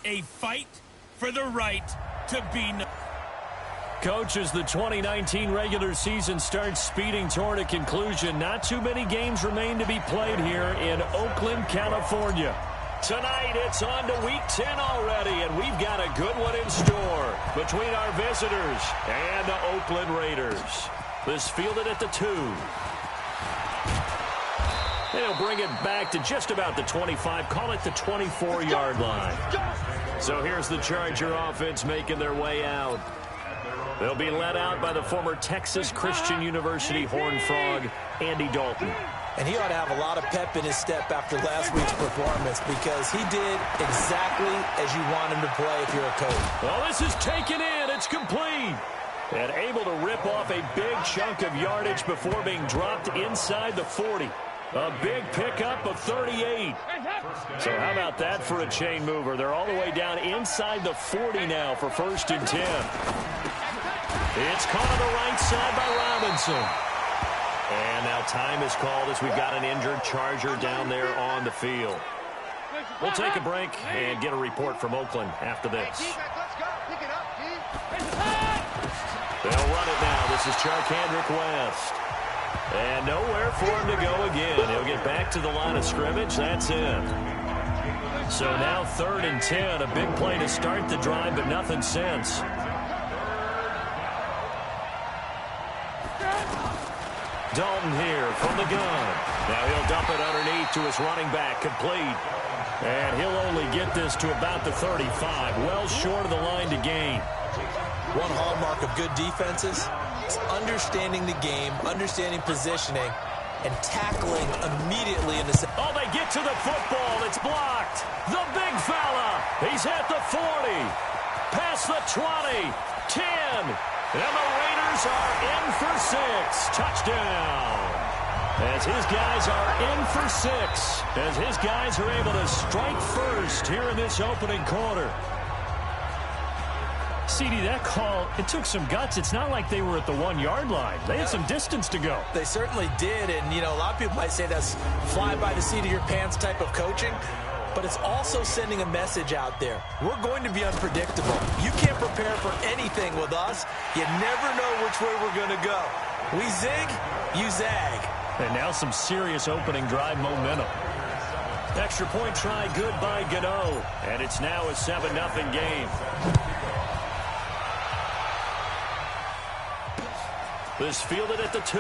A fight for the right to be known. Coach, as the 2019 regular season starts speeding toward a conclusion, not too many games remain to be played here in Oakland, California. Tonight, it's on to Week 10 already, and we've got a good one in store between our visitors and the Oakland Raiders. This fielded at the 2. They'll bring it back to just about the 25, call it the 24-yard line. So here's the Charger offense making their way out. They'll be led out by the former Texas Christian University Horned Frog, Andy Dalton. And he ought to have a lot of pep in his step after last week's performance because he did exactly as you want him to play if you're a coach. Well, this is taken in. It's complete. And able to rip off a big chunk of yardage before being dropped inside the 40. A big pickup of 38. So how about that for a chain mover? They're all the way down inside the 40 now for 1st and 10. It's caught on the right side by Robinson. And now time is called as we've got an injured Charger down there on the field. We'll take a break and get a report from Oakland after this. They'll run it now. This is Charkandrick West. And nowhere for him to go again. He'll get back to the line of scrimmage. That's it. So now 3rd and 10. A big play to start the drive, but nothing since. Dalton here from the gun. Now he'll dump it underneath to his running back. Complete. And he'll only get this to about the 35. Well short of the line to gain. One hallmark of good defenses is understanding the game, understanding positioning, and tackling immediately in the... Oh, they get to the football. It's blocked. The big fella. He's at the 40. Past the 20. 10. And the Raiders are in for 6. Touchdown. As his guys are in for 6. As his guys are able to strike first here in this opening quarter. CD, that call, it took some guts. It's not like they were at the 1-yard line. They had some distance to go. They certainly did. And, you know, a lot of people might say that's fly by the seat of your pants type of coaching. But it's also sending a message out there. We're going to be unpredictable. You can't prepare for anything with us. You never know which way we're going to go. We zig, you zag. And now some serious opening drive momentum. Extra point try good by Gano. And it's now a 7-0 game. This fielded at the 2.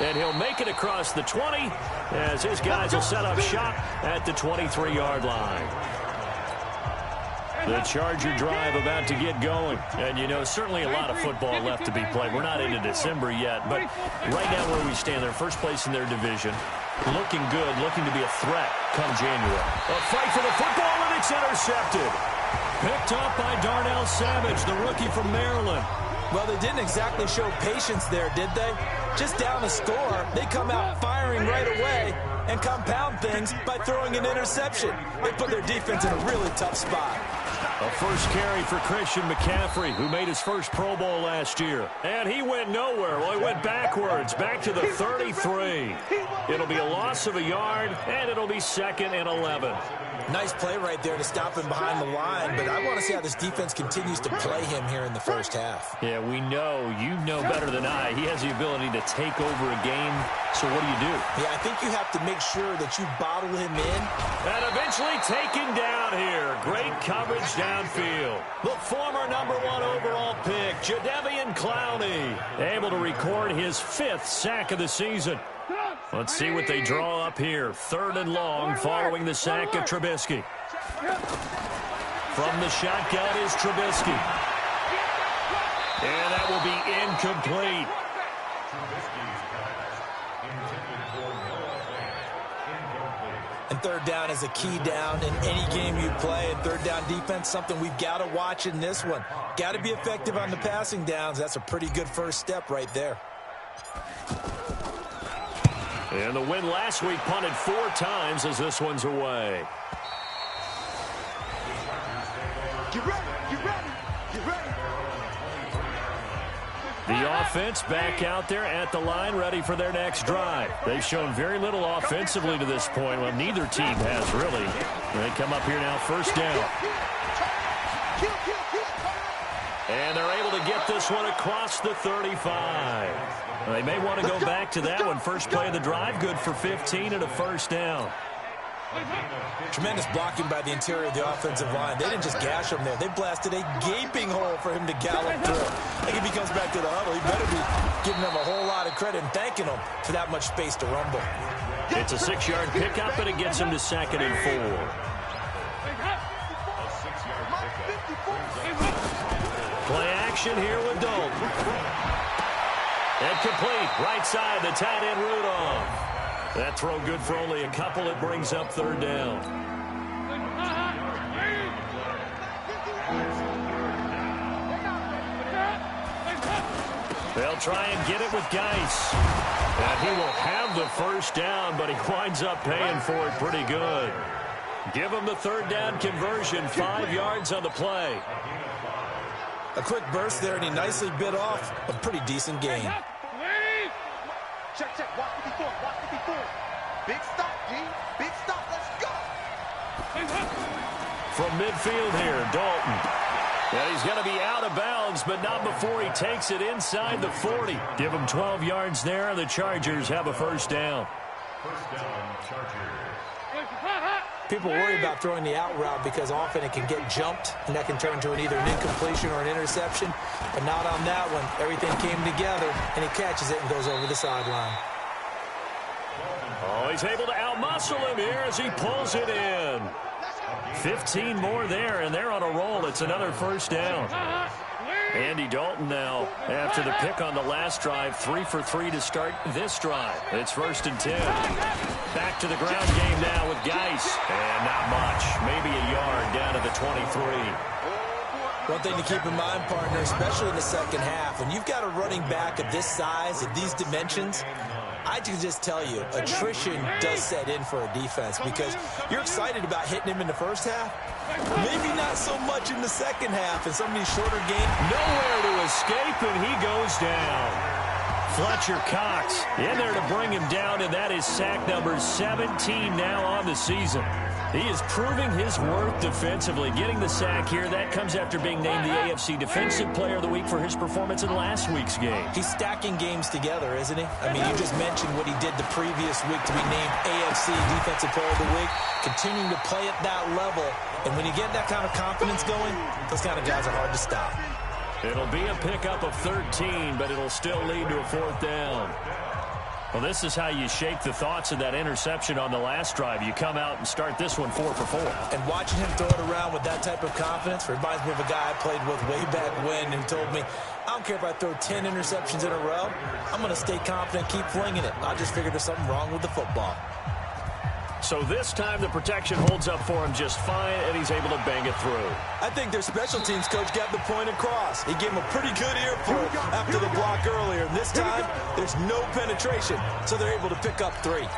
And he'll make it across the 20 as his guys will set up shop at the 23-yard line. The Charger drive about to get going. And, you know, certainly a lot of football left to be played. We're not into December yet, but right now where we stand, they're first place in their division. Looking good, looking to be a threat come January. A fight for the football, and it's intercepted. Picked up by Darnell Savage, the rookie from Maryland. Well, they didn't exactly show patience there, did they? Just down a score, they come out firing right away and compound things by throwing an interception. They put their defense in a really tough spot. A first carry for Christian McCaffrey, who made his first Pro Bowl last year. And he went nowhere. Well, he went backwards, back to the 33. It'll be a loss of a yard, and it'll be 2nd and 11. Nice play right there to stop him behind the line, but I want to see how this defense continues to play him here in the first half. Yeah, we know. You know better than I. He has the ability to take over a game, so what do? Yeah, I think you have to make sure that you bottle him in. And eventually taken down here. Great coverage downfield. The former #1 overall pick, Jadeveon Clowney, able to record his 5th sack of the season. Let's see what they draw up here. 3rd and long following the sack of Trubisky. From the shotgun is Trubisky. And that will be incomplete. And 3rd down is a key down in any game you play. And 3rd down defense, something we've got to watch in this one. Got to be effective on the passing downs. That's a pretty good first step right there. And the win last week punted 4 times as this one's away. Get ready, get ready, get ready. The offense back out there at the line, ready for their next drive. They've shown very little offensively to this point. Well, neither team has really. They come up here now, first down. And they're able to get this one across the 35. They may want to go back to that one. First play of the drive, good for 15 and a first down. Tremendous blocking by the interior of the offensive line. They didn't just gash him there. They blasted a gaping hole for him to gallop through. I think if he comes back to the huddle, he better be giving them a whole lot of credit and thanking them for that much space to rumble. It's a 6-yard pickup, and it gets him to 2nd and 4. Play action here with Dalton. And complete. Right side, the tight end Rudolph. That throw good for only a couple. It brings up 3rd down. They'll try and get it with Geis. And he will have the first down, but he winds up paying for it pretty good. Give him the 3rd down conversion. 5 yards on the play. A quick burst there, and he nicely bit off a pretty decent gain. Check, check. Watch 54. Watch 54. Big stop, G. Big stop. Let's go. From midfield here, Dalton. And he's going to be out of bounds, but not before he takes it inside the 40. Give him 12 yards there, and the Chargers have a first down. First down, Chargers. People worry about throwing the out route because often it can get jumped, and that can turn to either an incompletion or an interception. But not on that one. Everything came together, and he catches it and goes over the sideline. Oh, he's able to outmuscle him here as he pulls it in. 15 more there, and they're on a roll. It's another first down. Andy Dalton now, after the pick on the last drive, 3 for 3 to start this drive. It's 1st and 10. Back to the ground game now with Geis. And not much. Maybe a yard down to the 23. One thing to keep in mind, partner, especially in the second half, when you've got a running back of this size, of these dimensions, I can just tell you, attrition does set in for a defense because you're excited about hitting him in the first half. Maybe not so much in the second half in some of these shorter games. Nowhere to escape, and he goes down. Fletcher Cox in there to bring him down, and that is sack number 17 now on the season. He is proving his worth defensively. Getting the sack here, that comes after being named the AFC Defensive Player of the Week for his performance in last week's game. He's stacking games together, isn't he? I mean, you just mentioned what he did the previous week to be named AFC Defensive Player of the Week, continuing to play at that level. And when you get that kind of confidence going, those kind of guys are hard to stop. It'll be a pickup of 13, but it'll still lead to a 4th down. Well, this is how you shake the thoughts of that interception on the last drive. You come out and start this one 4 for 4. And watching him throw it around with that type of confidence reminds me of a guy I played with way back when who told me, I don't care if I throw 10 interceptions in a row. I'm going to stay confident, keep flinging it. I just figured there's something wrong with the football. So this time the protection holds up for him just fine, and he's able to bang it through. I think their special teams coach got the point across. He gave him a pretty good earful after the block earlier. And this time, there's no penetration, so they're able to pick up 3.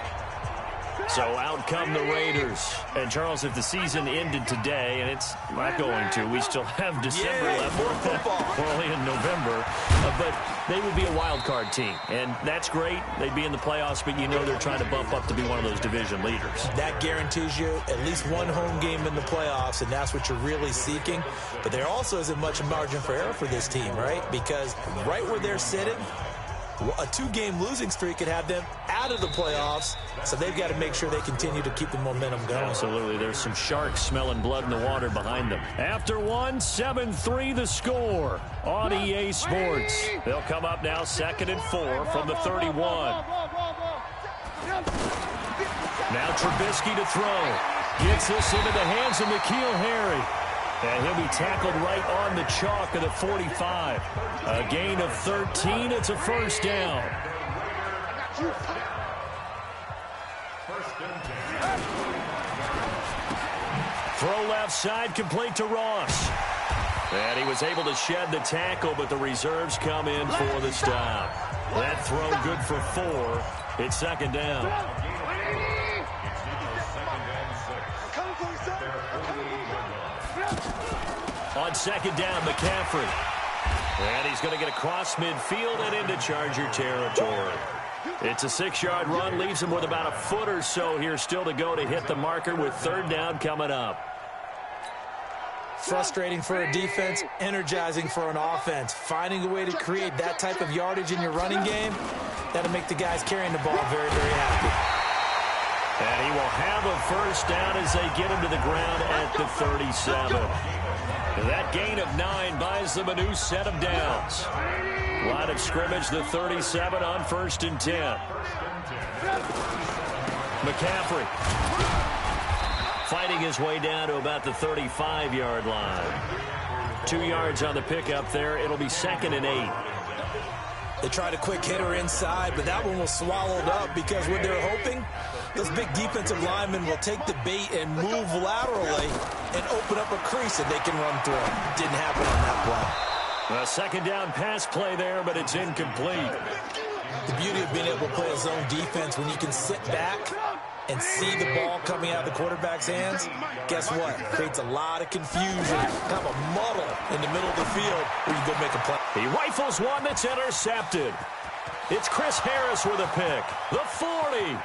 So out come the Raiders. And, Charles, if the season ended today, and it's not going to, we still have December left. We're only in November. But they would be a wild card team. And that's great. They'd be in the playoffs, but you know they're trying to bump up to be one of those division leaders. That guarantees you at least one home game in the playoffs, and that's what you're really seeking. But there also isn't much margin for error for this team, right? Because right where they're sitting, a 2-game losing streak could have them out of the playoffs, so they've got to make sure they continue to keep the momentum going. Absolutely. There's some sharks smelling blood in the water behind them. After 1, 7-3 the score on EA Sports. They'll come up now 2nd and 4 from the 31. Now Trubisky to throw. Gets this into the hands of N'Keal Harry. And he'll be tackled right on the chalk of the 45. A gain of 13. It's a first down. Throw left side, complete to Ross. And he was able to shed the tackle, but the reserves come in for the stop. That throw good for 4. It's 2nd down. On 2nd down, McCaffrey. And he's going to get across midfield and into Charger territory. It's a 6-yard run, leaves him with about a foot or so here still to go to hit the marker with third down coming up. Frustrating for a defense, energizing for an offense. Finding a way to create that type of yardage in your running game, that'll make the guys carrying the ball very, very happy. And he will have a first down as they get him to the ground at the 37. That gain of 9 buys them a new set of downs. Line of scrimmage, the 37 on 1st and 10. McCaffrey fighting his way down to about the 35-yard line. 2 yards on the pickup there. It'll be 2nd and 8. They tried a quick hitter inside, but that one was swallowed up because what they're hoping, those big defensive linemen will take the bait and move laterally and open up a crease that they can run through. Didn't happen on that play. A 2nd down pass play there, but it's incomplete. The beauty of being able to play a zone defense when you can sit back and see the ball coming out of the quarterback's hands, guess what? Creates a lot of confusion, kind of a muddle in the middle of the field where you go make a play. He rifles one that's intercepted. It's Chris Harris with a pick. The 40,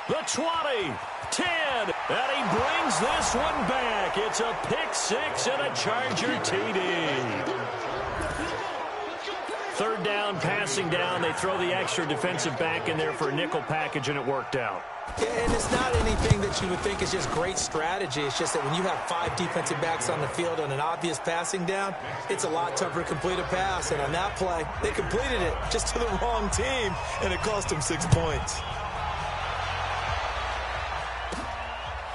the 20, 10, and he brings this one back. It's a pick 6 and a Charger TD. Third down, passing down. They throw the extra defensive back in there for a nickel package, and it worked out. Yeah, and it's not anything that you would think is just great strategy. It's just that when you have 5 defensive backs on the field on an obvious passing down, it's a lot tougher to complete a pass. And on that play, they completed it just to the wrong team, and it cost them 6 points.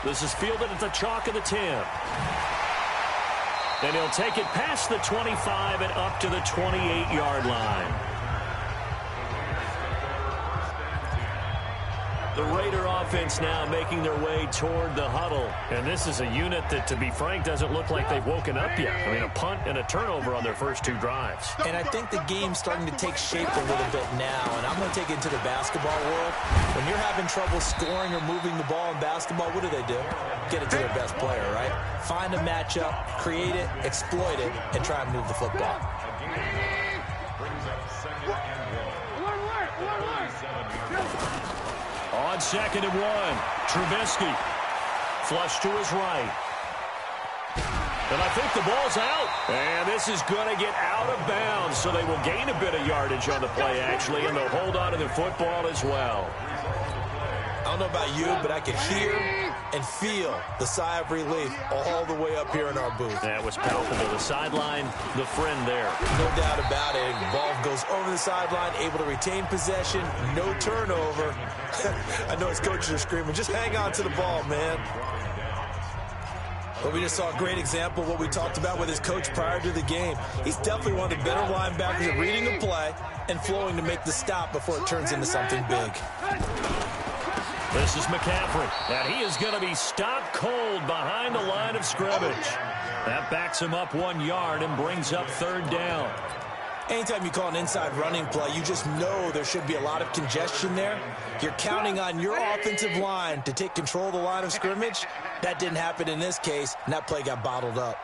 This is fielded at the chalk of the 10. And he'll take it past the 25 and up to the 28-yard line. The Raider offense now making their way toward the huddle. And this is a unit that, to be frank, doesn't look like they've woken up yet. I mean, a punt and a turnover on their first 2 drives. And I think the game's starting to take shape a little bit now. And I'm going to take it to the basketball world. When you're having trouble scoring or moving the ball in basketball, what do? Get it to their best player, right? Find a matchup, create it, exploit it, and try and move the football. On 2nd and 1, Trubisky. Flush to his right. And I think the ball's out. And this is going to get out of bounds, so they will gain a bit of yardage on the play, actually, and they'll hold on to the football as well. I don't know about you, but I can hear and feel the sigh of relief all the way up here in our booth. That was palpable. The sideline, the friend there. No doubt about it. Ball goes over the sideline, able to retain possession, no turnover. I know his coaches are screaming, just hang on to the ball, man. But we just saw a great example of what we talked about with his coach prior to the game. He's definitely one of the better linebackers at reading the play and flowing to make the stop before it turns into something big. This is McCaffrey, and he is going to be stopped cold behind the line of scrimmage. That backs him up 1 yard and brings up third down. Anytime you call an inside running play, you just know there should be a lot of congestion there. You're counting on your offensive line to take control of the line of scrimmage. That didn't happen in this case, and that play got bottled up.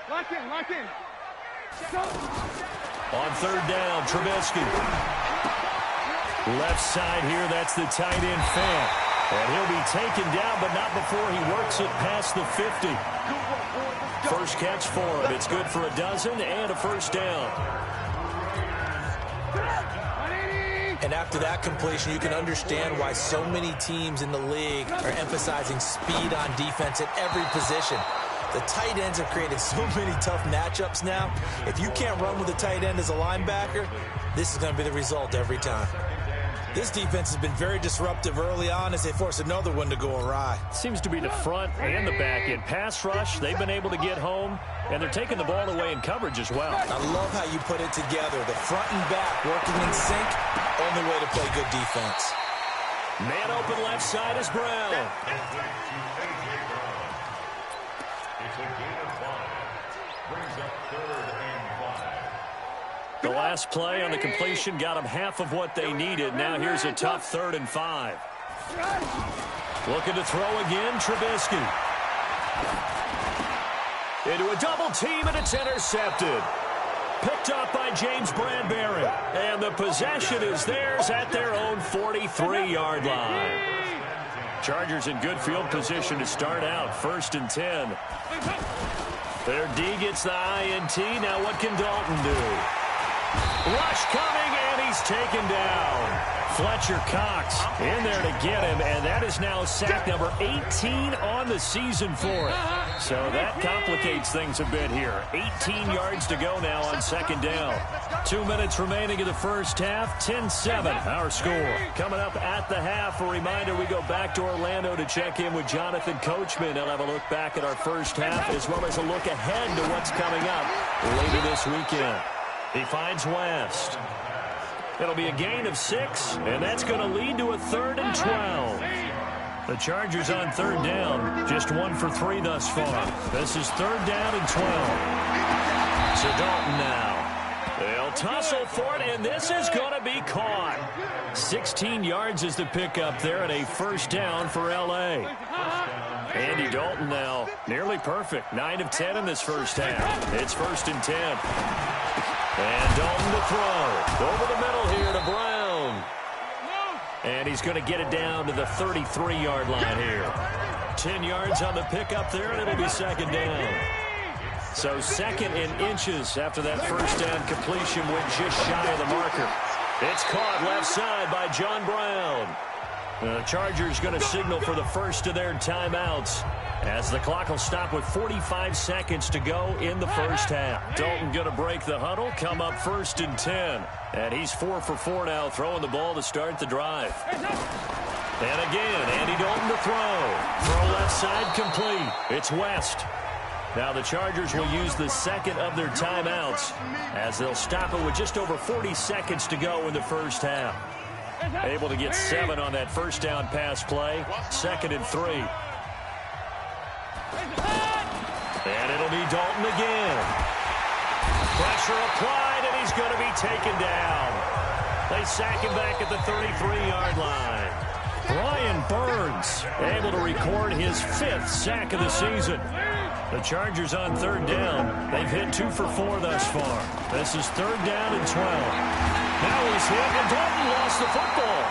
Lock in, lock in. On third down, Trubisky. Left side here, that's the tight end fan. And he'll be taken down, but not before he works it past the 50. First catch for him. It's good for a dozen and a first down. And after that completion, you can understand why so many teams in the league are emphasizing speed on defense at every position. The tight ends have created so many tough matchups now. If you can't run with a tight end as a linebacker, this is going to be the result every time. This defense has been very disruptive early on as they force another one to go awry. Seems to be the front and the back end. Pass rush, they've been able to get home, and they're taking the ball away in coverage as well. I love how you put it together. The front and back working in sync, only way to play good defense. Man open left side is Brown. It's a gain of 5. Brings up 3rd and 5. The last play on the completion got them half of what they needed. Now here's a tough 3rd and 5. Looking to throw again, Trubisky. Into a double team, and it's intercepted. picked up by James Bradbury. And the possession is theirs at their own 43-yard line. Chargers in good field position to start out. 1st and 10. Their D gets the INT. Now what can Dalton do? Rush coming, and he's taken down. Fletcher Cox in there to get him, and that is now sack number 18 on the season for it. So that complicates things a bit here. 18 yards to go now on 2nd down. 2 minutes remaining in the first half. 10-7 our score. Coming up at the half, a reminder we go back to Orlando to check in with Jonathan Coachman. He'll have a look back at our first half as well as a look ahead to what's coming up later this weekend. He finds West. It'll be a gain of 6, and that's going to lead to a 3rd and 12. The Chargers on 3rd down, just 1 for 3 thus far. This is 3rd down and 12. So Dalton now. They'll tussle for it, and this is going to be caught. 16 yards is the pickup there, and a 1st down for L.A. Andy Dalton now, nearly perfect. 9 of 10 in this first half. It's 1st and 10. And Dalton to throw. Over the middle here to Brown. And he's going to get it down to the 33-yard line here. 10 yards on the pickup there, and it'll be 2nd down. So 2nd in inches after that 1st down completion went just shy of the marker. It's caught left side by John Brown. The Chargers going to signal for the first of their timeouts as the clock will stop with 45 seconds to go in the first half. Dalton going to break the huddle, come up 1st and 10. And he's 4 for 4 now, throwing the ball to start the drive. And again, Andy Dalton to throw. Throw left side complete. It's West. Now the Chargers will use the 2nd of their timeouts as they'll stop it with just over 40 seconds to go in the first half. Able to get 7 on that 1st down pass play. 2nd and 3. And it'll be Dalton again. Pressure applied, and he's going to be taken down. They sack him back at the 33-yard line. Brian Burns able to record his 5th sack of the season. The Chargers on 3rd down. They've hit 2 for 4 thus far. This is 3rd down and 12. Now he's hit, and Dalton lost the football.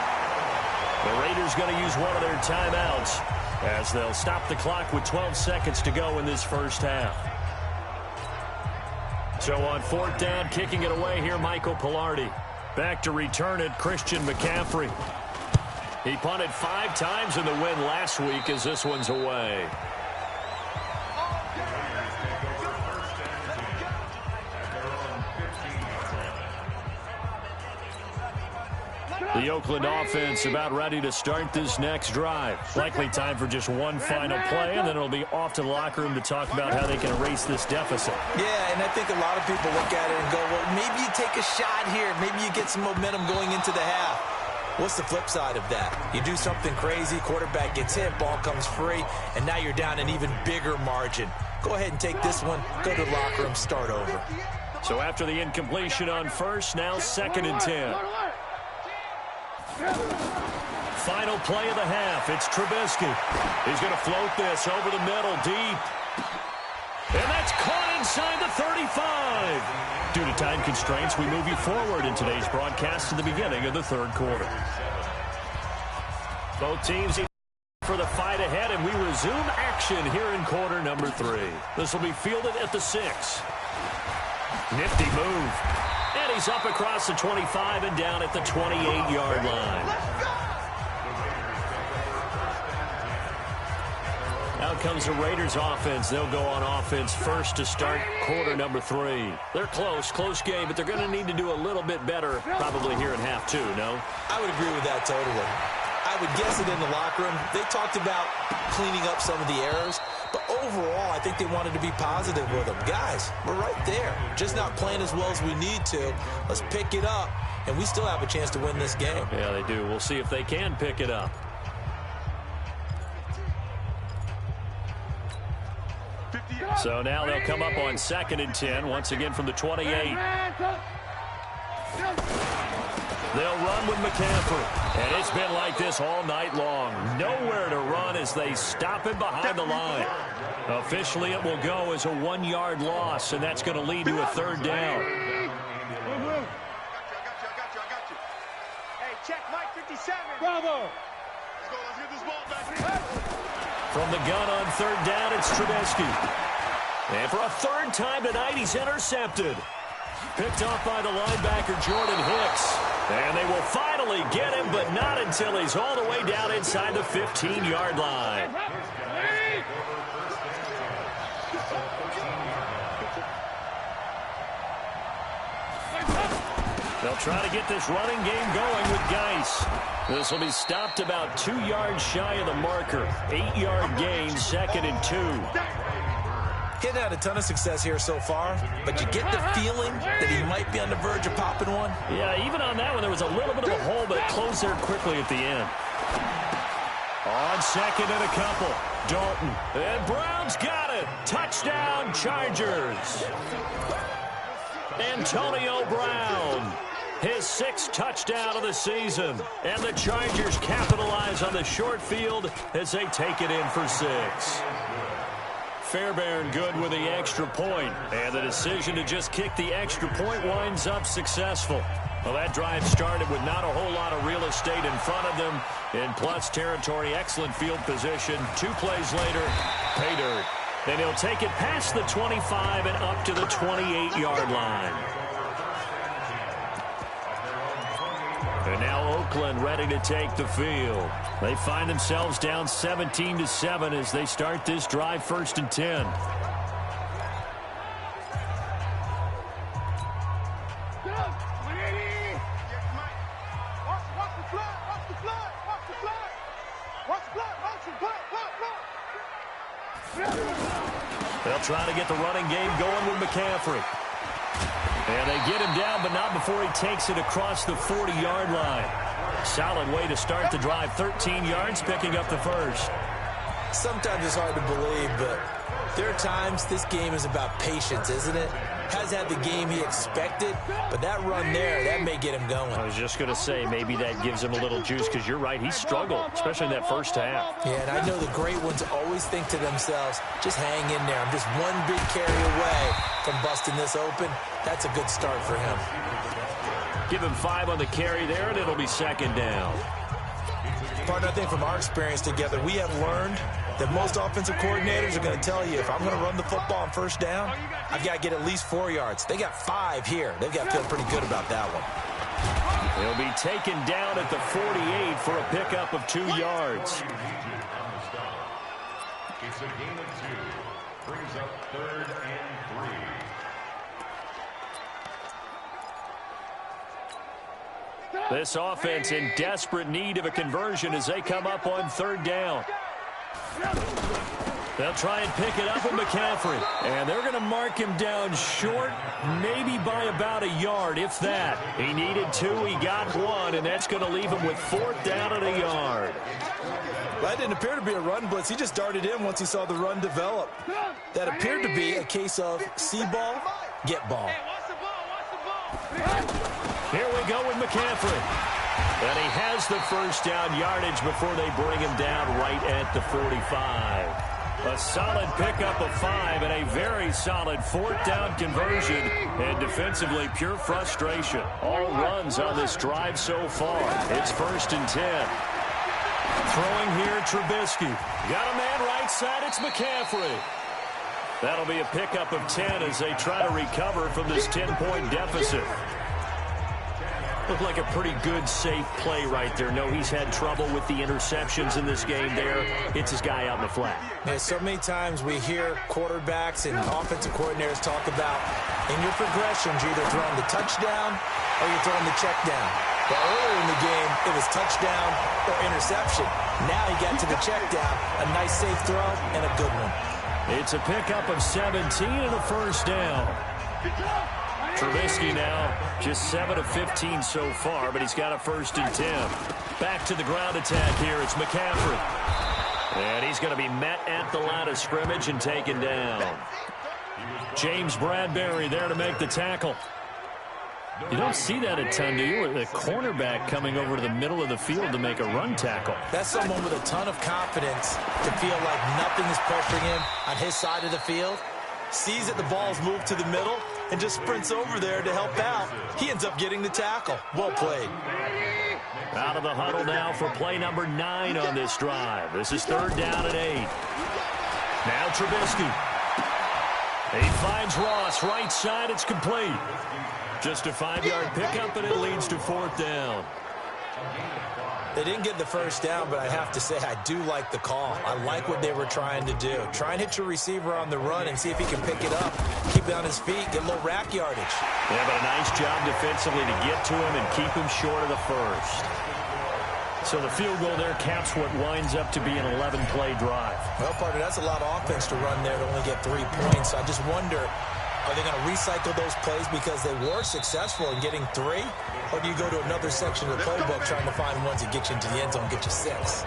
The Raiders going to use one of their timeouts as they'll stop the clock with 12 seconds to go in this first half. So on 4th down, kicking it away here, Michael Pilardi. Back to return it, Christian McCaffrey. He punted 5 times in the win last week as this one's away. The Oakland offense about ready to start this next drive. Likely time for just one final play, and then it'll be off to the locker room to talk about how they can erase this deficit. Yeah, and I think a lot of people look at it and go, well, maybe you take a shot here. Maybe you get some momentum going into the half. What's the flip side of that? You do something crazy, quarterback gets hit, ball comes free, and now you're down an even bigger margin. Go ahead and take this one, go to the locker room, start over. So after the incompletion on 1st, now 2nd and 10. Final play of the half. It's Trubisky. He's going to float this over the middle deep. And that's caught inside the 35. Due to time constraints, we move you forward in today's broadcast to the beginning of the 3rd quarter. Both teams for the fight ahead, and we resume action here in quarter number 3. This will be fielded at the 6. Nifty move. And he's up across the 25 and down at the 28-yard line. Now comes the Raiders offense. They'll go on offense first to start quarter number 3. They're close game, but they're going to need to do a little bit better probably here in half 2, no? I would agree with that totally. I would guess it in the locker room. They talked about cleaning up some of the errors, but overall, I think they wanted to be positive with them. Guys, we're right there. Just not playing as well as we need to. Let's pick it up, and we still have a chance to win this game. Yeah, they do. We'll see if they can pick it up. So now they'll come up on 2nd and 10, once again from the 28. They'll run with McCaffrey. And it's been like this all night long. Nowhere to run as they stop him behind the line. Officially, it will go as a 1-yard loss, and that's going to lead to a third down. I got you. Hey, check Mike 57. Bravo. Let's get this ball back. From the gun on third down, it's Trubisky. And for a third time tonight, he's intercepted. Picked off by the linebacker, Jordan Hicks. And they will finally get him, but not until he's all the way down inside the 15-yard line. They'll try to get this running game going with Geis. This will be stopped about 2 yards shy of the marker. 8-yard gain, 2nd and 2. He's had a ton of success here so far, but you get the feeling that he might be on the verge of popping one. Yeah, even on that one, there was a little bit of a hole, but it closed there quickly at the end. On second and a couple, Dalton. And Brown's got it. Touchdown, Chargers. Antonio Brown, his 6th touchdown of the season. And the Chargers capitalize on the short field as they take it in for 6. Fairbairn good with the extra point, and the decision to just kick the extra point winds up successful. Well, that drive started with not a whole lot of real estate in front of them. In plus territory, excellent field position. 2 plays later, pay dirt. And he'll take it past the 25 and up to the 28-yard line. And now Oakland ready to take the field. They find themselves down 17-7 as they start this drive, 1st and 10. They'll try to get the running game going with McCaffrey. And they get him down, but not before he takes it across the 40-yard line. Solid way to start the drive. 13 yards, picking up the first. Sometimes it's hard to believe, but there are times this game is about patience, isn't it? Has had the game he expected, but that run there, that may get him going. I was just going to say, maybe that gives him a little juice, because you're right, he struggled, especially in that first half. Yeah, and I know the great ones always think to themselves, just hang in there. I'm just one big carry away from busting this open. That's a good start for him. Give him 5 on the carry there, and it'll be 2nd down. Partner, I think from our experience together, we have learned that most offensive coordinators are going to tell you, if I'm going to run the football on 1st down, I've got to get at least 4 yards. They got 5 here. They've got to feel pretty good about that one. He'll be taken down at the 48 for a pickup of 2 yards. It's a gain of 2. Brings up 3rd and 3. This offense in desperate need of a conversion as they come up on 3rd down. They'll try and pick it up with McCaffrey. And they're going to mark him down short, maybe by about a yard, if that. He needed 2, he got 1, and that's going to leave him with 4th down and a yard. That didn't appear to be a run blitz. He just darted in once he saw the run develop. That appeared to be a case of see ball, get ball. Here we go with McCaffrey. And he has the 1st down yardage before they bring him down right at the 45. A solid pickup of 5 and a very solid 4th down conversion. And defensively, pure frustration. All runs on this drive so far. It's 1st and 10. Throwing here, Trubisky. Got a man right side, it's McCaffrey. That'll be a pickup of 10 as they try to recover from this 10-point deficit. Looked like a pretty good, safe play right there. No, he's had trouble with the interceptions in this game there. Hits his guy out in the flat. Yeah, so many times we hear quarterbacks and offensive coordinators talk about, in your progressions, you're either throwing the touchdown or you're throwing the check down. But earlier in the game, it was touchdown or interception. Now he got to the check down, a nice safe throw, and a good one. It's a pickup of 17 and a 1st down. Trubisky now just 7 of 15 so far, but he's got a 1st and 10. Back to the ground attack here. It's McCaffrey. And he's going to be met at the line of scrimmage and taken down. James Bradbury there to make the tackle. You don't see that a ton, do you? With a cornerback coming over to the middle of the field to make a run tackle. That's someone with a ton of confidence to feel like nothing is pressuring him on his side of the field. Sees that the ball's moved to the middle and just sprints over there to help out. He ends up getting the tackle. Well played. Out of the huddle now for play number 9 on this drive. This is 3rd down and 8. Now Trubisky. He finds Ross right side. It's complete. Just a 5-yard pickup, and it leads to 4th down. They didn't get the first down, but I have to say I do like the call. I like what they were trying to do. Try and hit your receiver on the run and see if he can pick it up, keep it on his feet, get a little rack yardage. Yeah, but a nice job defensively to get to him and keep him short of the first. So the field goal there caps what winds up to be an 11-play drive. Well, partner, that's a lot of offense to run there to only get 3 points. I just wonder, are they going to recycle those plays because they were successful in getting 3? Or do you go to another section of the playbook trying to find ones that get you into the end zone and get you 6?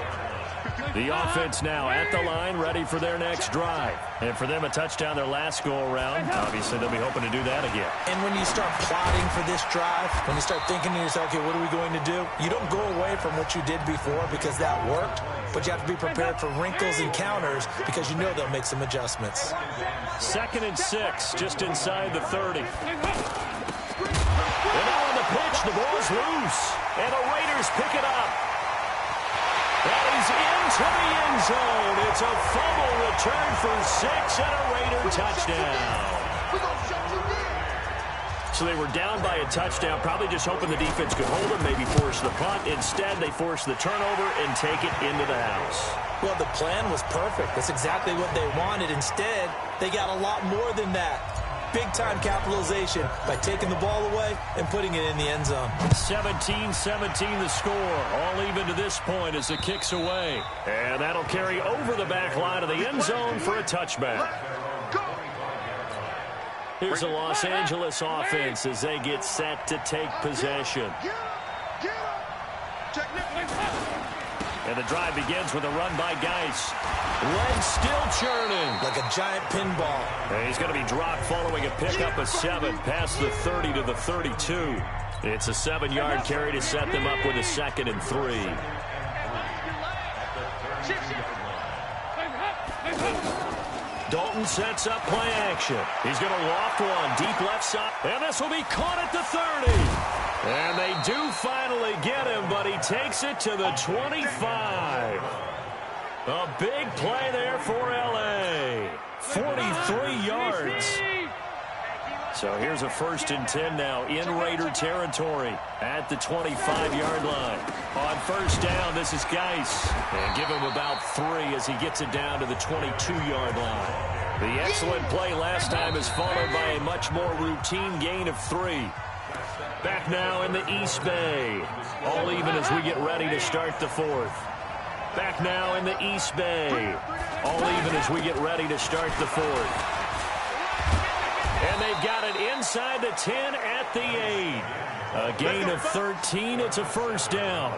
The offense now at the line, ready for their next drive. And for them, a touchdown their last go-around. Obviously, they'll be hoping to do that again. And when you start plotting for this drive, when you start thinking to yourself, okay, what are we going to do? You don't go away from what you did before because that worked, but you have to be prepared for wrinkles and counters because you know they'll make some adjustments. 2nd and 6, just inside the 30. And now on the pitch, the ball's loose. And the Raiders pick it up. And he's into the end zone. It's a fumble return for 6 and a Raider touchdown. So they were down by a touchdown, probably just hoping the defense could hold them, maybe force the punt. Instead, they force the turnover and take it into the house. Well, the plan was perfect. That's exactly what they wanted. Instead, they got a lot more than that. Big-time capitalization by taking the ball away and putting it in the end zone. 17-17 the score. All even to this point as the kick's away. And that'll carry over the back line of the end zone for a touchback. Here's the Los Angeles offense as they get set to take possession. And the drive begins with a run by Geis. Legs still churning. Like a giant pinball. And he's going to be dropped following a pickup of 7 past the 30 to the 32. It's a 7-yard carry to set them up with a 2nd and 3. Dalton sets up play action. He's going to loft one deep left side. And this will be caught at the 30. And they do finally get him, but he takes it to the 25. A big play there for L.A. 43 yards. So here's a 1st and 10 now in Raider territory at the 25-yard line. On 1st down, this is Geis. And give him about 3 as he gets it down to the 22-yard line. The excellent play last time is followed by a much more routine gain of 3. Back now in the East Bay. All even as we get ready to start the 4th. Back now in the East Bay. All even as we get ready to start the 4th. And they've got it inside the 10 at the 8. A gain of 13. It's a 1st down.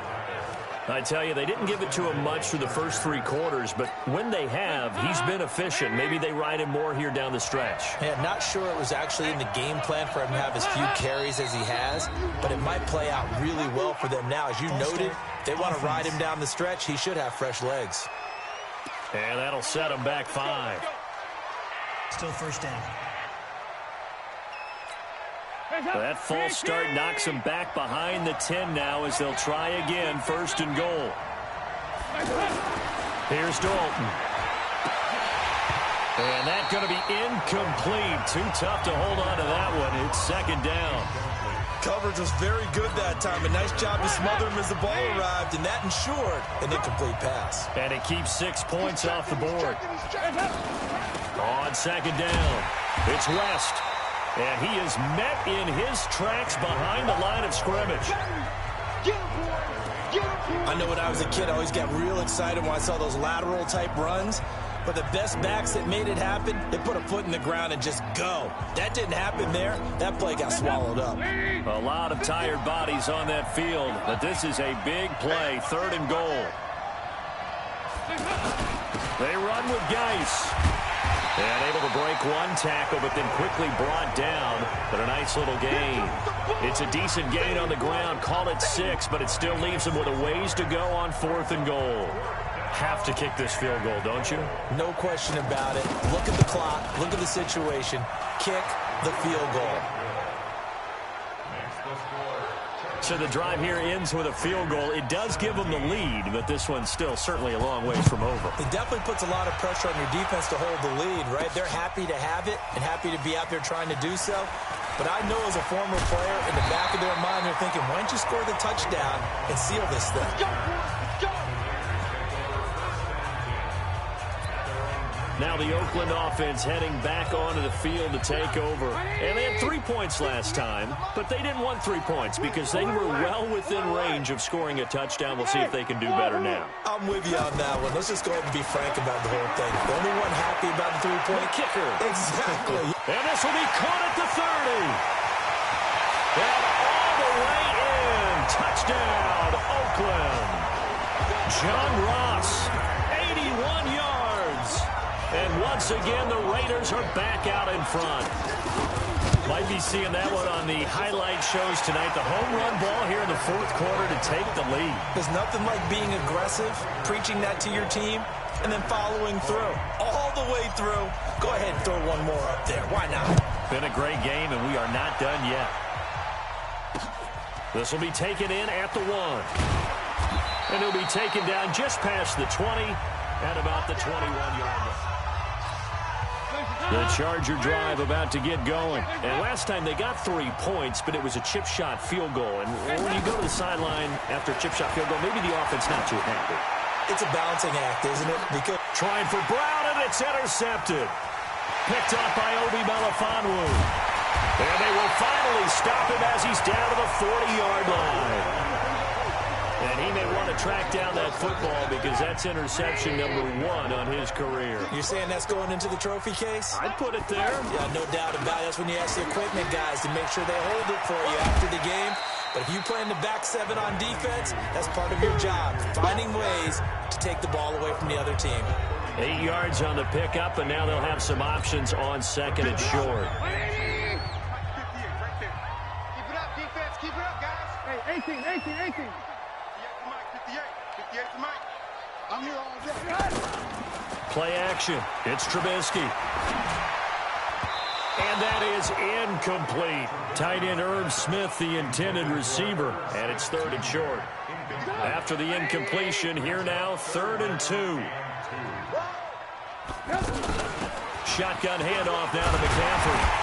I tell you, they didn't give it to him much through the first 3 quarters, but when they have, he's been efficient. Maybe they ride him more here down the stretch. Yeah, not sure it was actually in the game plan for him to have as few carries as he has, but it might play out really well for them now. As you noted, they want to ride him down the stretch. He should have fresh legs. And that'll set him back 5. Still 1st down. That false start knocks them back behind the 10 now as they'll try again, 1st and goal. Here's Dalton. And that's going to be incomplete. Too tough to hold on to that one. It's 2nd down. Coverage was very good that time. A nice job to smother him as the ball arrived, and that ensured an incomplete pass. And it keeps 6 points off the board. On 2nd down, it's West. And he is met in his tracks behind the line of scrimmage. I know when I was a kid, I always got real excited when I saw those lateral-type runs. But the best backs that made it happen, they put a foot in the ground and just go. That didn't happen there. That play got swallowed up. A lot of tired bodies on that field, but this is a big play, 3rd and goal. They run with Geis. And able to break one tackle, but then quickly brought down. But a nice little gain. It's a decent gain on the ground. Call it 6, but it still leaves him with a ways to go on 4th and goal. Have to kick this field goal, don't you? No question about it. Look at the clock. Look at the situation. Kick the field goal. So the drive here ends with a field goal. It does give them the lead, but this one's still certainly a long ways from over. It definitely puts a lot of pressure on your defense to hold the lead, right? They're happy to have it and happy to be out there trying to do so. But I know as a former player, in the back of their mind, they're thinking, why don't you score the touchdown and seal this thing? Now the Oakland offense heading back onto the field to take over. And they had 3 points last time, but they didn't want 3 points because they were well within range of scoring a touchdown. We'll see if they can do better now. I'm with you on that one. Let's just go ahead and be frank about the whole thing. The only one happy about the three-point kicker. Exactly. And this will be caught at the 30. And all the way in. Touchdown, Oakland. John Ross, 81 yards. And once again, the Raiders are back out in front. Might be seeing that one on the highlight shows tonight. The home run ball here in the 4th quarter to take the lead. There's nothing like being aggressive, preaching that to your team, and then following through. All the way through. Go ahead and throw one more up there. Why not? Been a great game, and we are not done yet. This will be taken in at the 1. And it'll be taken down just past the 20 at about the 21-yard line. The Charger drive about to get going. And last time they got 3 points, but it was a chip shot field goal. And when you go to the sideline after a chip shot field goal, maybe the offense not too happy. It's a balancing act, isn't it? Because trying for Brown, and it's intercepted. Picked up by Obi Melifonwu. And they will finally stop him as he's down to the 40-yard line. And he may want to track down that football because that's interception number 1 on his career. You're saying that's going into the trophy case? I'd put it there. Yeah, no doubt about it. That's when you ask the equipment guys to make sure they hold it for you after the game. But if you play in the back 7 on defense, that's part of your job, finding ways to take the ball away from the other team. 8 yards on the pickup, and now they'll have some options on 2nd and short. Keep it up, defense. Keep it up, guys. Hey, 18. 58 to Mike. I'm here all day. Play action. It's Trubisky. And that is incomplete. Tight end Irv Smith, the intended receiver. And it's 3rd and short. After the incompletion, here now, 3rd and 2. Shotgun handoff now to McCaffrey.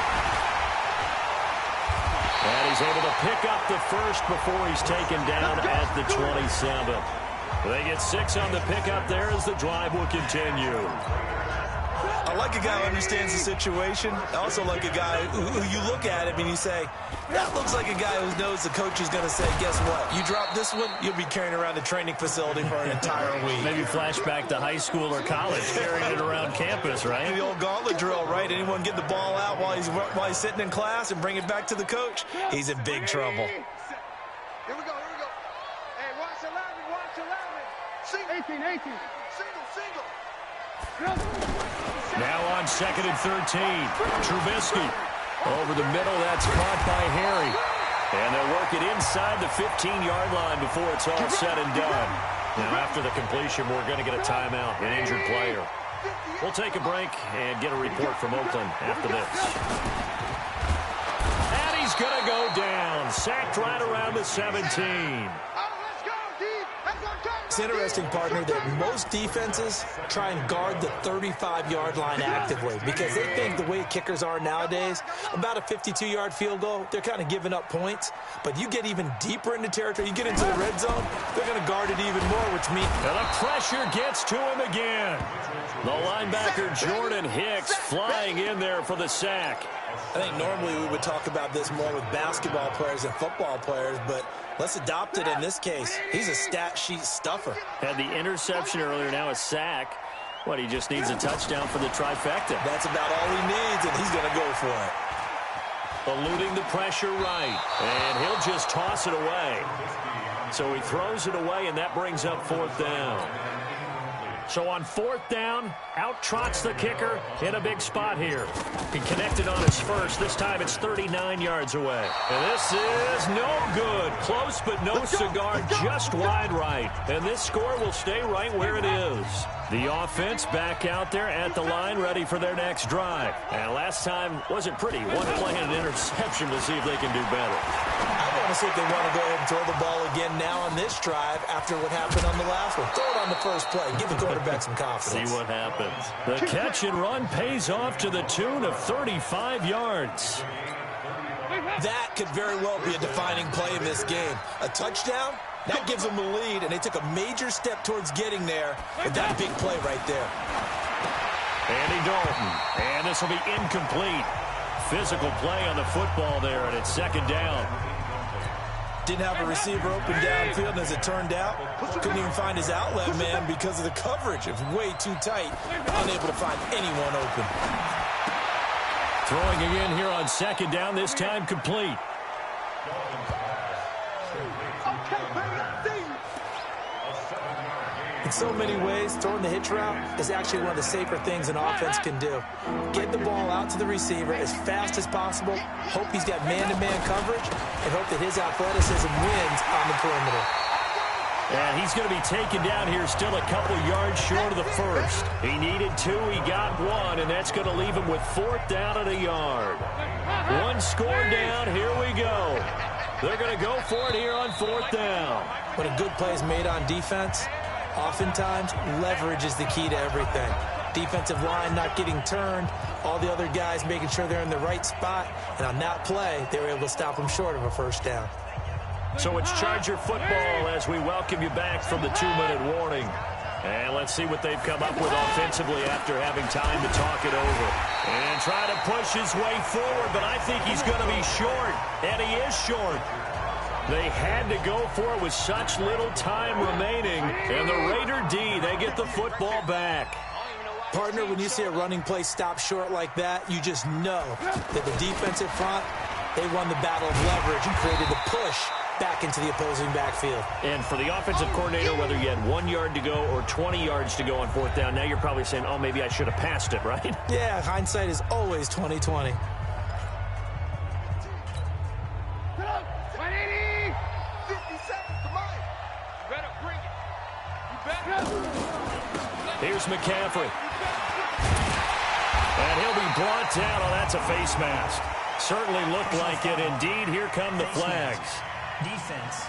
And he's able to pick up the first before he's taken down at the 27. They get 6 on the pickup there as the drive will continue. I like a guy who understands the situation. I also like a guy who you look at him and you say, that looks like a guy who knows the coach is going to say, guess what? You drop this one, you'll be carrying around the training facility for an entire week. Maybe flashback to high school or college, carrying it around campus, right? The old gauntlet drill, right? Anyone get the ball out while he's sitting in class and bring it back to the coach? He's in big trouble. Here we go. Hey, watch 11. 18. Single. Now on 2nd and 13. Trubisky. Over the middle, that's caught by Harry. And they'll work it inside the 15-yard line before it's all said and done. Now after the completion, we're going to get a timeout, an injured player. We'll take a break and get a report from Oakland after this. And he's going to go down. Sacked right around the 17. It's interesting, partner, that most defenses try and guard the 35-yard line actively because they think the way kickers are nowadays, about a 52-yard field goal, they're kind of giving up points. But you get even deeper into territory, you get into the red zone, they're going to guard it even more, which means... And the pressure gets to him again. The linebacker, Jordan Hicks, flying in there for the sack. I think normally we would talk about this more with basketball players and football players, but let's adopt it in this case. He's a stat sheet stuffer. Had the interception earlier, now a sack. What, he just needs a touchdown for the trifecta. That's about all he needs, and he's going to go for it. Eluding the pressure right, and he'll just toss it away. So he throws it away, and that brings up 4th down. So on 4th down, out trots the kicker in a big spot here. He connected on his first. This time it's 39 yards away. And this is no good. Close but no cigar, just wide right. And this score will stay right where it is. The offense back out there at the line, ready for their next drive. And last time wasn't pretty. One play and an interception. We'll see if they can do better. I want to see if they want to go ahead and throw the ball again now on this drive after what happened on the last one. Throw it on the first play. Give the quarterback some confidence. See what happens. The catch and run pays off to the tune of 35 yards. That could very well be a defining play in this game. A touchdown, that gives them the lead, and they took a major step towards getting there with that big play right there. Andy Dalton, and this will be incomplete. Physical play on the football there, and it's 2nd down. Didn't have a receiver open downfield, and as it turned out, couldn't even find his outlet man because of the coverage. It was way too tight, unable to find anyone open. Throwing again here on 2nd down, this time complete. In so many ways, throwing the hitch route is actually one of the safer things an offense can do. Get the ball out to the receiver as fast as possible, hope he's got man-to-man coverage, and hope that his athleticism wins on the perimeter. And he's going to be taken down here still a couple yards short of the first. He needed 2, he got 1, and that's going to leave him with 4th down at a yard. 1 score down, here we go. They're going to go for it here on 4th down. When a good play is made on defense, oftentimes leverage is the key to everything. Defensive line not getting turned, all the other guys making sure they're in the right spot, and on that play, they were able to stop them short of a 1st down. So it's Charger football as we welcome you back from the 2-minute warning. And let's see what they've come up with offensively after having time to talk it over. And try to push his way forward, but I think he's going to be short, and he is short. They had to go for it with such little time remaining. And the Raider D, they get the football back. Partner, when you see a running play stop short like that, you just know that the defensive front, they won the battle of leverage and created the push back into the opposing backfield. And for the offensive coordinator, whether you had 1 yard to go or 20 yards to go on 4th down, now you're probably saying, oh, maybe I should have passed it, right? Yeah, hindsight is always 20/20. Here's McCaffrey. And he'll be brought down. Oh, that's a face mask. Certainly looked like it. Indeed, here come the flags. Defense.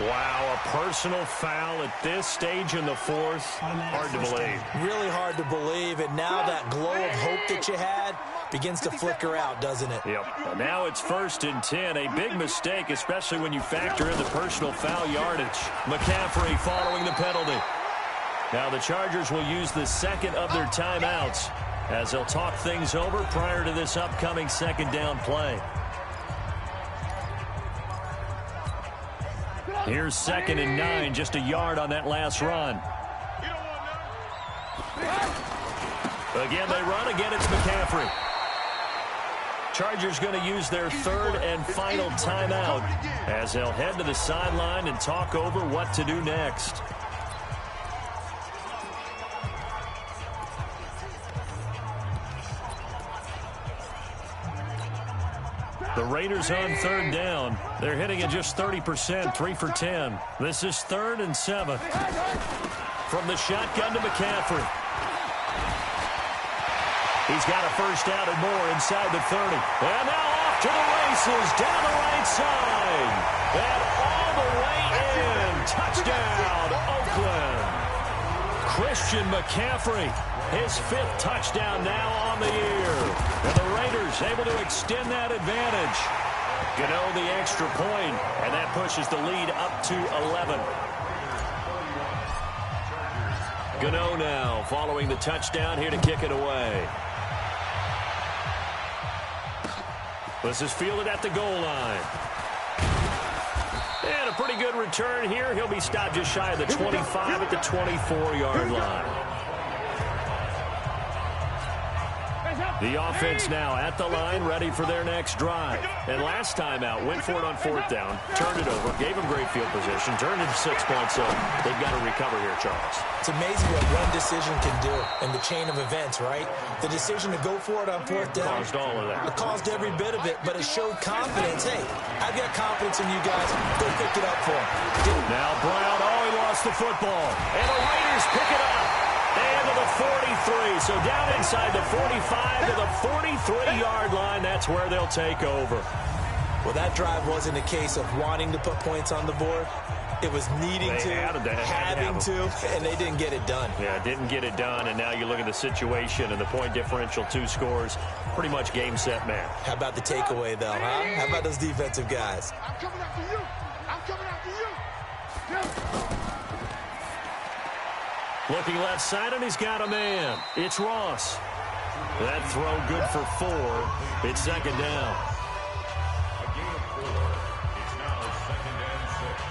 Wow, a personal foul at this stage in the 4th. Hard to believe. Really hard to believe. And now that glow of hope that you had begins to flicker out, doesn't it? Yep. And now it's 1st and 10. A big mistake, especially when you factor in the personal foul yardage. McCaffrey following the penalty. Now the Chargers will use the 2nd of their timeouts as they'll talk things over prior to this upcoming 2nd down play. Here's 2nd and 9, just a yard on that last run. Again, they run. Again, it's McCaffrey. Chargers going to use their 3rd and final timeout as they'll head to the sideline and talk over what to do next. The Raiders on 3rd down. They're hitting at just 30%, 3 for 10. This is 3rd and 7. From the shotgun to McCaffrey. He's got a 1st down and more inside the 30. And now off to the races down the right side. And all the way in. Touchdown, Oakland. Christian McCaffrey. His 5th touchdown now on the year. And the Raiders able to extend that advantage. Gano the extra point, and that pushes the lead up to 11. Gano now following the touchdown here to kick it away. This is fielded at the goal line. And a pretty good return here. He'll be stopped just shy of the 25 at the 24-yard line. The offense now at the line, ready for their next drive. And last time out, went for it on 4th down, turned it over, gave them great field position, turned it to 6 points. So they've got to recover here, Charles. It's amazing what one decision can do in the chain of events, right? The decision to go for it on 4th down. Caused all of that. It caused every bit of it, but it showed confidence. Hey, I've got confidence in you guys. Go pick it up for him. Now Brown, he lost the football. And the Raiders pick it up. And to the 43. So down inside the 45 to the 43-yard line. That's where they'll take over. Well, that drive wasn't a case of wanting to put points on the board. It was needing having to, and they didn't get it done. Yeah, didn't get it done, and now you look at the situation and the point differential, 2 scores, pretty much game, set, man. How about the takeaway, though, huh? How about those defensive guys? I'm coming after you. I'm coming after you. Looking left side, and he's got a man. It's Ross. That throw good for 4. It's 2nd down. A gain of 4. It's now 2nd and 6.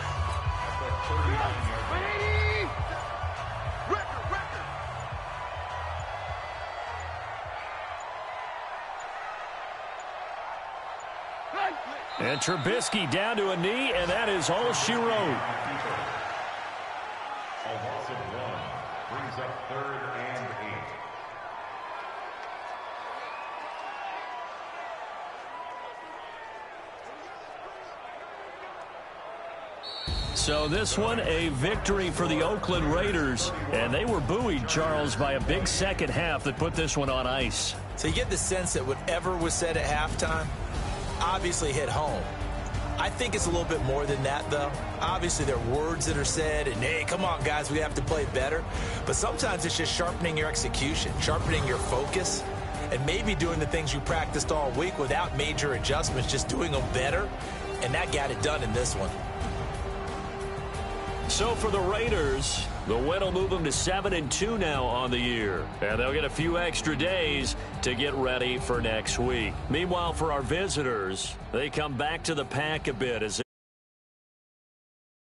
At the 39-yard line. Record. And Trubisky down to a knee, and that is all she wrote. A loss of 1 brings up 3rd and 8. So this one, a victory for the Oakland Raiders. And they were buoyed, Charles, by a big second half that put this one on ice. So you get the sense that whatever was said at halftime obviously hit home. I think it's a little bit more than that, though. Obviously, there are words that are said, and, hey, come on, guys, we have to play better. But sometimes it's just sharpening your execution, sharpening your focus, and maybe doing the things you practiced all week without major adjustments, just doing them better. And that got it done in this one. So for the Raiders, the win will move them to 7-2 now on the year. And they'll get a few extra days to get ready for next week. Meanwhile, for our visitors, they come back to the pack a bit as